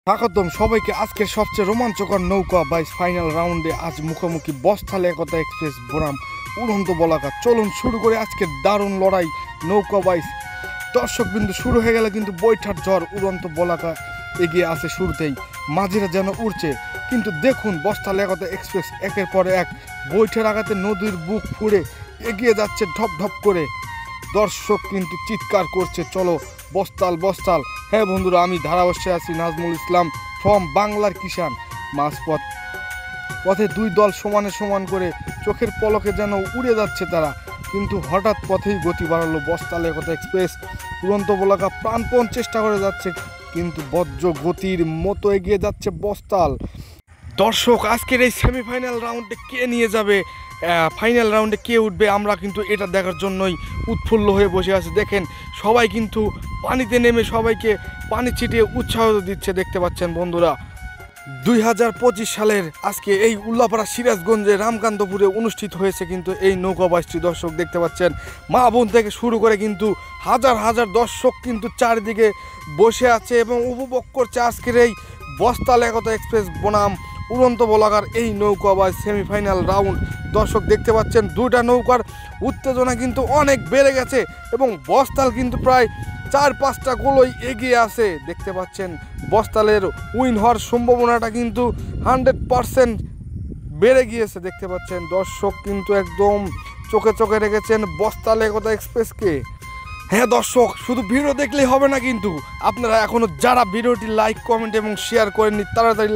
স্বাগতম সবাইকে আজকের সবচেয়ে রোমাঞ্চকর নৌকা বাইচ ফাইনাল রাউন্ডে আজ মুখোমুখি বস্তাল একতা এক্সপ্রেস বনাম উড়ন্ত বলাকা। চলুন শুরু করে আজকের দারুণ লড়াই নৌকা বাইচ। দর্শক বিন্দু শুরু হয়ে গেলে কিন্তু বৈঠার ঝড়, উড়ন্ত বলাকা এগিয়ে আসে শুরুতেই, মাঝিরা যেন উড়ছে। কিন্তু দেখুন বস্তাল একতা এক্সপ্রেস একের পর এক বৈঠের আঘাতে নদীর বুক ফুঁড়ে এগিয়ে যাচ্ছে ঢপ ঢপ করে। দর্শক কিন্তু চিৎকার করছে, চলো বস্তাল বস্তাল। হ্যাঁ বন্ধুরা, আমি ধারাবর্ষে আছি নাজমুল ইসলাম ফ্রম বাংলার কিষান। মাঝপথ পথে দুই দল সমানে সমান করে চোখের পলকে যেন উড়ে যাচ্ছে তারা, কিন্তু হঠাৎ পথেই গতি বাড়ালো বস্তাল একতা এক্সপ্রেস। উড়ন্ত বলাকা প্রাণপণ চেষ্টা করে যাচ্ছে, কিন্তু বজ্র গতির মতো এগিয়ে যাচ্ছে বস্তাল। দর্শক, আজকের এই সেমিফাইনাল রাউন্ডে কে নিয়ে যাবে, ফাইনাল রাউন্ডে কে উঠবে, আমরা কিন্তু এটা দেখার জন্যই উৎফুল্ল হয়ে বসে আছি। দেখেন সবাই কিন্তু পানিতে নেমে সবাইকে পানি ছিটিয়ে উৎসাহ দিচ্ছে, দেখতে পাচ্ছেন বন্ধুরা। 2025 সালের আজকে এই উল্লাপাড়া সিরাজগঞ্জে রামকান্তপুরে অনুষ্ঠিত হয়েছে কিন্তু এই নৌকা বাইচটি। দর্শক দেখতে পাচ্ছেন মা বোন থেকে শুরু করে কিন্তু হাজার হাজার দর্শক কিন্তু চারিদিকে বসে আছে এবং উপভোগ করছে আজকের এই বস্তাল একতা এক্সপ্রেস বনাম উড়ন্ত বলাকার এই নৌকা বাইচ সেমিফাইনাল রাউন্ড। দর্শক দেখতে পাচ্ছেন দুইটা নৌকার উত্তেজনা কিন্তু অনেক বেড়ে গেছে এবং বস্তাল কিন্তু প্রায় 4-5টা গোলই এগিয়ে আছে। দেখতে পাচ্ছেন বস্তালের উইন হওয়ার সম্ভাবনাটা কিন্তু 100% বেড়ে গিয়েছে। দেখতে পাচ্ছেন দর্শক কিন্তু একদম চোখে চোখে রেখেছেন বস্তাল একতা এক্সপ্রেসকে। হ্যাঁ দর্শক, শুধু ভিডিও দেখলেই হবে না, কিন্তু আপনারা এখনও যারা ভিডিওটি লাইক কমেন্ট এবং শেয়ার করেননি তাড়াতাড়ি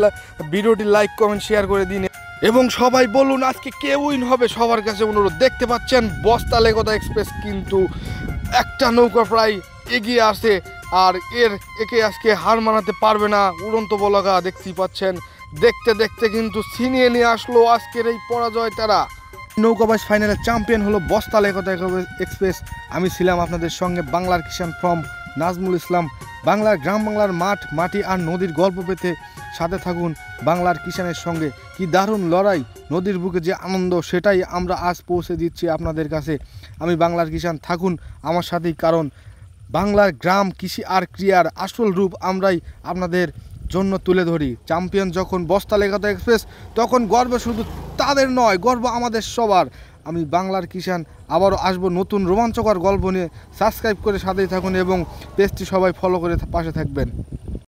ভিডিওটি লাইক কমেন্ট শেয়ার করে দিন এবং সবাই বলুন আজকে কে উইন হবে। সবার কাছে অনুরোধ। দেখতে পাচ্ছেন বস্তাল একতা এক্সপ্রেস কিন্তু একটা নৌকা প্রায় এগিয়ে আসে, আর একে আজকে হার মানাতে পারবে না উড়ন্ত বলাকা। দেখতেই পাচ্ছেন দেখতে দেখতে কিন্তু ছিনিয়ে নিয়ে আসলো আজকের এই পরাজয় তারা। নৌকা বাইচ ফাইনালের চ্যাম্পিয়ন হলো বস্তাল একতা এক্সপ্রেস। আমি ছিলাম আপনাদের সঙ্গে বাংলার কিষান ফ্রম নাজমুল ইসলাম। বাংলার গ্রাম বাংলার মাঠ মাটি আর নদীর গল্প পেতে সাথে থাকুন বাংলার কিষানের সঙ্গে। কি দারুণ লড়াই, নদীর বুকে যে আনন্দ সেটাই আমরা আজ পৌঁছে দিচ্ছি আপনাদের কাছে। আমি বাংলার কিষান, থাকুন আমার সাথেই, কারণ বাংলার গ্রাম কৃষি আর ক্রিয়ার আসল রূপ আমরাই আপনাদের জন্য তুলে ধরি। চ্যাম্পিয়ন যখন বস্তাল একতা এক্সপ্রেস, তখন গর্ব শুধু তাদের নয়, গর্ব আমাদের সবার। আমি বাংলার কিষান আবারও আসবো নতুন রোমাঞ্চকর গল্প নিয়ে। সাবস্ক্রাইব করে সাথেই থাকুন এবং পেজটি সবাই ফলো করে পাশে থাকবেন।